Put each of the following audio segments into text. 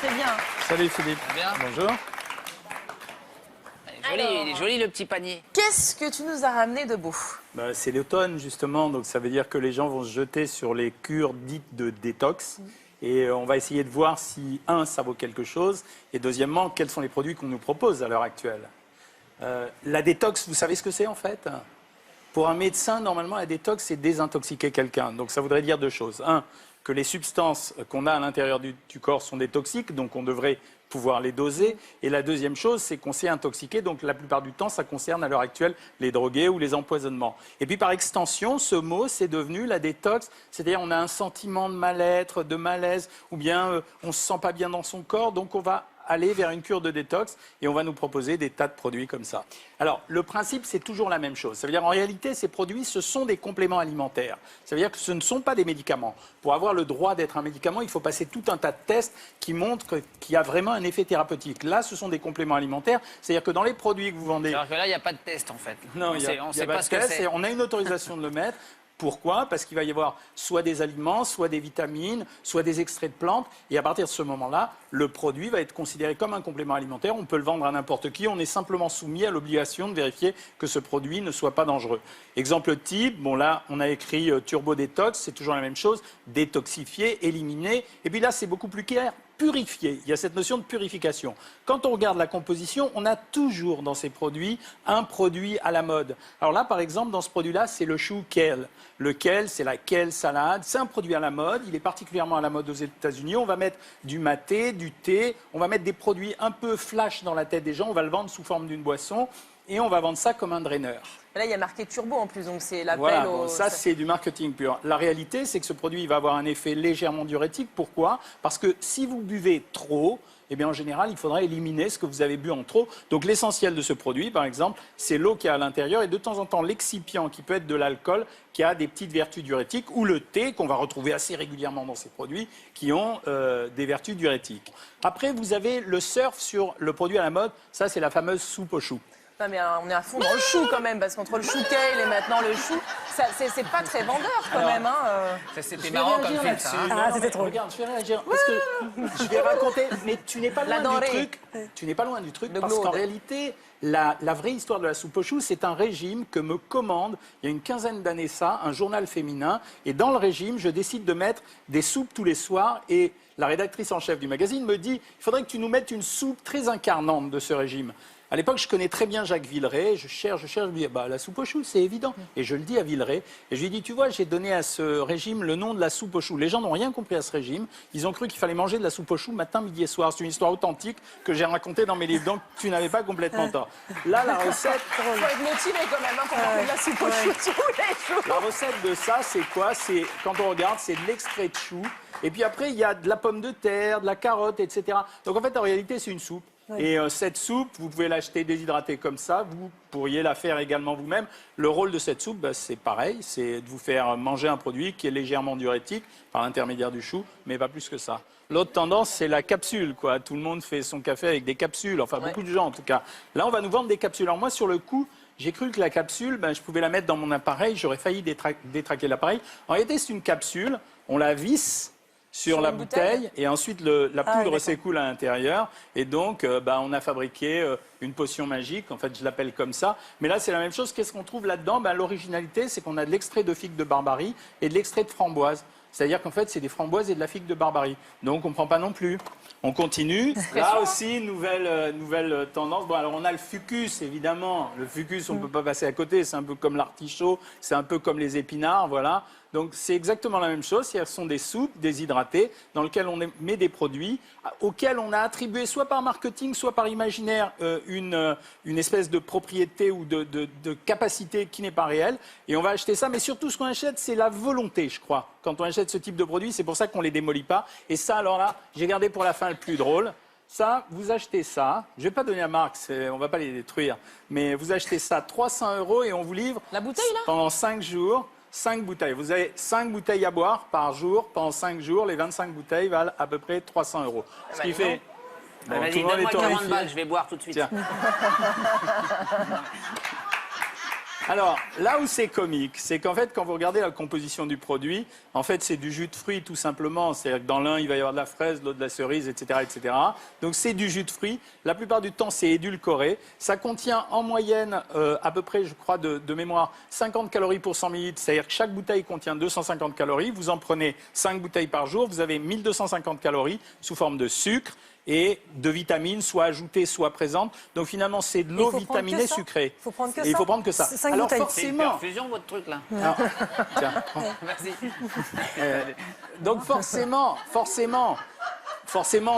très bien. Salut Philippe. Bien. Bonjour. Il est joli le petit panier. Qu'est-ce que tu nous as ramené de beau? C'est l'automne justement, donc ça veut dire que les gens vont se jeter sur les cures dites de détox. Et on va essayer de voir si, un, ça vaut quelque chose, et deuxièmement, quels sont les produits qu'on nous propose à l'heure actuelle. La détox, vous savez ce que c'est en fait? Pour un médecin, normalement, la détox, c'est désintoxiquer quelqu'un. Donc ça voudrait dire deux choses. Un, que les substances qu'on a à l'intérieur du corps sont des toxiques, donc on devrait pouvoir les doser. Et la deuxième chose, c'est qu'on s'est intoxiqué, donc la plupart du temps, ça concerne à l'heure actuelle les drogués ou les empoisonnements. Et puis par extension, ce mot, c'est devenu la détox, c'est-à-dire on a un sentiment de mal-être, de malaise, ou bien on ne se sent pas bien dans son corps, donc on va aller vers une cure de détox et on va nous proposer des tas de produits comme ça. Alors, le principe, c'est toujours la même chose. Ça veut dire, en réalité, ces produits, ce sont des compléments alimentaires. Ça veut dire que ce ne sont pas des médicaments. Pour avoir le droit d'être un médicament, il faut passer tout un tas de tests qui montrent qu'il y a vraiment un effet thérapeutique. Là, ce sont des compléments alimentaires. C'est-à-dire que dans les produits que vous vendez... Alors que là, il n'y a pas de test, en fait. Non, il n'y a pas de test. On a une autorisation de le mettre. Pourquoi? Parce qu'il va y avoir soit des aliments, soit des vitamines, soit des extraits de plantes. Et à partir de ce moment-là, le produit va être considéré comme un complément alimentaire. On peut le vendre à n'importe qui. On est simplement soumis à l'obligation de vérifier que ce produit ne soit pas dangereux. Exemple type, bon là, on a écrit Turbo Détox, c'est toujours la même chose. Détoxifier, éliminer. Et puis là, c'est beaucoup plus clair. Purifier. Il y a cette notion de purification. Quand on regarde la composition, on a toujours dans ces produits un produit à la mode. Alors là, par exemple, dans ce produit-là, c'est le chou kale. Le kale, c'est la kale salade. C'est un produit à la mode. Il est particulièrement à la mode aux États-Unis. On va mettre du maté, du thé. On va mettre des produits un peu flash dans la tête des gens. On va le vendre sous forme d'une boisson. Et on va vendre ça comme un draineur. Là, il y a marqué turbo en plus, donc c'est l'appel voilà, au... Bon, ça, c'est du marketing pur. La réalité, c'est que ce produit il va avoir un effet légèrement diurétique. Pourquoi? Parce que si vous buvez trop, eh bien, en général, il faudra éliminer ce que vous avez bu en trop. Donc, l'essentiel de ce produit, par exemple, c'est l'eau qui est à l'intérieur et de temps en temps, l'excipient qui peut être de l'alcool qui a des petites vertus diurétiques ou le thé qu'on va retrouver assez régulièrement dans ces produits qui ont des vertus diurétiques. Après, vous avez le surf sur le produit à la mode. Ça, c'est la fameuse soupe aux choux. Non mais on est à fond dans le chou quand même, parce qu'entre le chou kale et maintenant le chou, c'est pas très vendeur quand même. Hein. C'était marrant comme film, ça. Ah, c'était trop. Regarde, je vais réagir. Parce que je vais raconter, mais tu n'es pas loin du truc. Tu n'es pas loin du truc, parce qu'en réalité, la vraie histoire de la soupe aux choux, c'est un régime que me commande, il y a une quinzaine d'années ça, un journal féminin. Et dans le régime, je décide de mettre des soupes tous les soirs. Et la rédactrice en chef du magazine me dit, il faudrait que tu nous mettes une soupe très incarnante de ce régime. À l'époque, je connais très bien Jacques Villeray. Je cherche, je me dis, la soupe aux choux, c'est évident. Et je le dis à Villeray. Et je lui dis, tu vois, j'ai donné à ce régime le nom de la soupe aux choux. Les gens n'ont rien compris à ce régime. Ils ont cru qu'il fallait manger de la soupe aux choux matin, midi et soir. C'est une histoire authentique que j'ai racontée dans mes livres. Donc, tu n'avais pas complètement tort. Là, la recette... Il faut être motivé quand même pour manger de la soupe aux choux tous les jours. La recette de ça, c'est quoi? C'est, quand on regarde, c'est de l'extrait de chou. Et puis après, il y a de la pomme de terre, de la carotte, etc. Donc, en fait, en réalité, c'est une soupe. Oui. Et cette soupe, vous pouvez l'acheter déshydratée comme ça, vous pourriez la faire également vous-même. Le rôle de cette soupe, c'est pareil, c'est de vous faire manger un produit qui est légèrement diurétique par l'intermédiaire du chou, mais pas plus que ça. L'autre tendance, c'est la capsule, quoi. Tout le monde fait son café avec des capsules, enfin beaucoup de gens en tout cas. Là, on va nous vendre des capsules. Alors moi, sur le coup, j'ai cru que la capsule, je pouvais la mettre dans mon appareil, j'aurais failli détraquer l'appareil. En réalité, c'est une capsule, on la visse sur la bouteille et ensuite la poudre s'écoule à l'intérieur et donc on a fabriqué une potion magique, en fait je l'appelle comme ça, mais là c'est la même chose. Qu'est-ce qu'on trouve là-dedans? L'originalité, c'est qu'on a de l'extrait de figue de Barbarie et de l'extrait de framboise, c'est-à-dire qu'en fait c'est des framboises et de la figue de Barbarie, donc on ne prend pas non plus. On continue. Là aussi, nouvelle tendance. Bon, alors on a le fucus, évidemment. Le fucus, on ne peut pas passer à côté. C'est un peu comme l'artichaut, c'est un peu comme les épinards, voilà. Donc c'est exactement la même chose. Ce sont des soupes déshydratées dans lesquelles on met des produits auxquels on a attribué, soit par marketing, soit par imaginaire, une espèce de propriété ou de capacité qui n'est pas réelle. Et on va acheter ça. Mais surtout, ce qu'on achète, c'est la volonté, je crois. Quand on achète ce type de produits, c'est pour ça qu'on ne les démolit pas. Et ça, alors là, j'ai gardé pour la fin le plus drôle. Ça, vous achetez ça, je ne vais pas donner la marque, on ne va pas les détruire, mais vous achetez ça 300 € et on vous livre la bouteille, là pendant 5 jours, 5 bouteilles. Vous avez 5 bouteilles à boire par jour pendant 5 jours. Les 25 bouteilles valent à peu près 300 €. Ce qui fait... Bon, vas-y, donne-moi 40 balles, je vais boire tout de suite. Tiens. Alors, là où c'est comique, c'est qu'en fait, quand vous regardez la composition du produit, en fait, c'est du jus de fruits tout simplement. C'est-à-dire que dans l'un, il va y avoir de la fraise, l'autre de la cerise, etc., etc. Donc, c'est du jus de fruits. La plupart du temps, c'est édulcoré. Ça contient en moyenne, à peu près, je crois, de mémoire, 50 calories pour 100 ml. C'est-à-dire que chaque bouteille contient 250 calories. Vous en prenez 5 bouteilles par jour. Vous avez 1250 calories sous forme de sucre et de vitamines, soit ajoutées, soit présentes. Donc finalement, c'est de l'eau vitaminée sucrée. Il faut prendre que Et ça. il faut prendre que ça. C'est 5 Alors bouteilles. C'est une forcément, perfusion, votre truc, là. alors, tiens, Merci. donc forcément,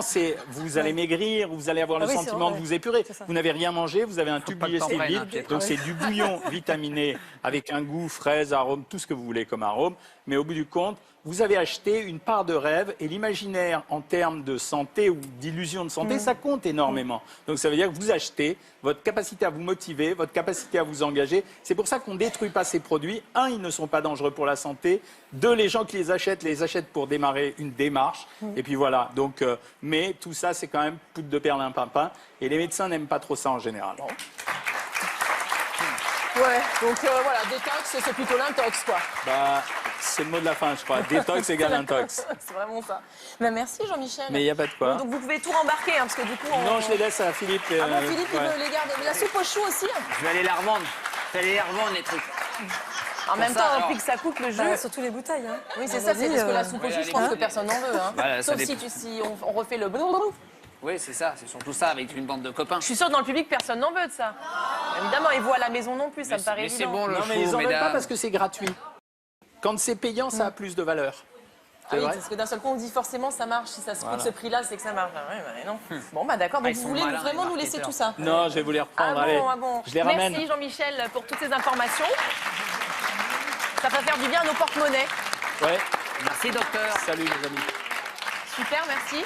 c'est vous allez maigrir, vous allez avoir Ah le oui, c'est sentiment vrai, de vous épurer. c'est ça. Vous n'avez rien mangé, vous avez un tube pas le temps digestif prenne, hein, vide. Pietro. Donc c'est du bouillon vitaminé avec un goût, fraise, arôme, tout ce que vous voulez comme arôme. Mais au bout du compte, vous avez acheté une part de rêve et l'imaginaire en termes de santé ou d'illusion de santé, ça compte énormément. Donc ça veut dire que vous achetez votre capacité à vous motiver, votre capacité à vous engager. C'est pour ça qu'on ne détruit pas ces produits. Un, ils ne sont pas dangereux pour la santé. Deux, les gens qui les achètent pour démarrer une démarche. Et puis voilà. Donc, mais tout ça, c'est quand même poudre de perlimpinpin. Et les médecins n'aiment pas trop ça en général. Ouais, donc voilà, détox, c'est plutôt l'intox, quoi. Bah, c'est le mot de la fin, je crois. Détox égale intox. C'est vraiment ça. Ben, merci Jean-Michel. Mais il n'y a pas de quoi. Donc vous pouvez tout rembarquer, hein, parce que du coup... Non, je les laisse à Philippe. Ah bon, Philippe, il ouais. veut les garder. Mais la soupe aux choux aussi. Hein. Je vais aller la revendre. Je vais aller les revendre, les trucs. En même ça, temps, alors. depuis que ça coûte le jeu... Bah, surtout les bouteilles. Hein. Oui, c'est On ça, a c'est dit, parce que la soupe aux voilà, choux, je pense les que gars. personne n'en veut. Hein. Voilà, ça Sauf si, dépend. si on refait le blablabla. Oui, c'est ça. C'est surtout ça, avec une bande de copains. Je suis sûre que dans le public, personne n'en veut de ça. Évidemment, et vous à la maison non plus, ça me paraît Mais c'est évident. bon, le Non, mais chou, ils en veulent pas mesdames. parce que c'est gratuit. Quand c'est payant, ça a plus de valeur. Ah C'est oui, vrai. parce que d'un seul coup, on dit forcément ça marche. Si ça se coûte Voilà. ce prix-là, c'est que ça marche. Ah ouais, bah, non. Bon, bah d'accord. Donc ils vous sont voulez malins, vraiment les nous laisser marketeurs. tout ça. Non, je vais vous les reprendre. Ah Allez, bon, ah bon. je les ramène. Merci Jean-Michel pour toutes ces informations. Ça va faire du bien à nos porte-monnaies. Ouais. Merci, docteur. Salut les amis. Super, merci.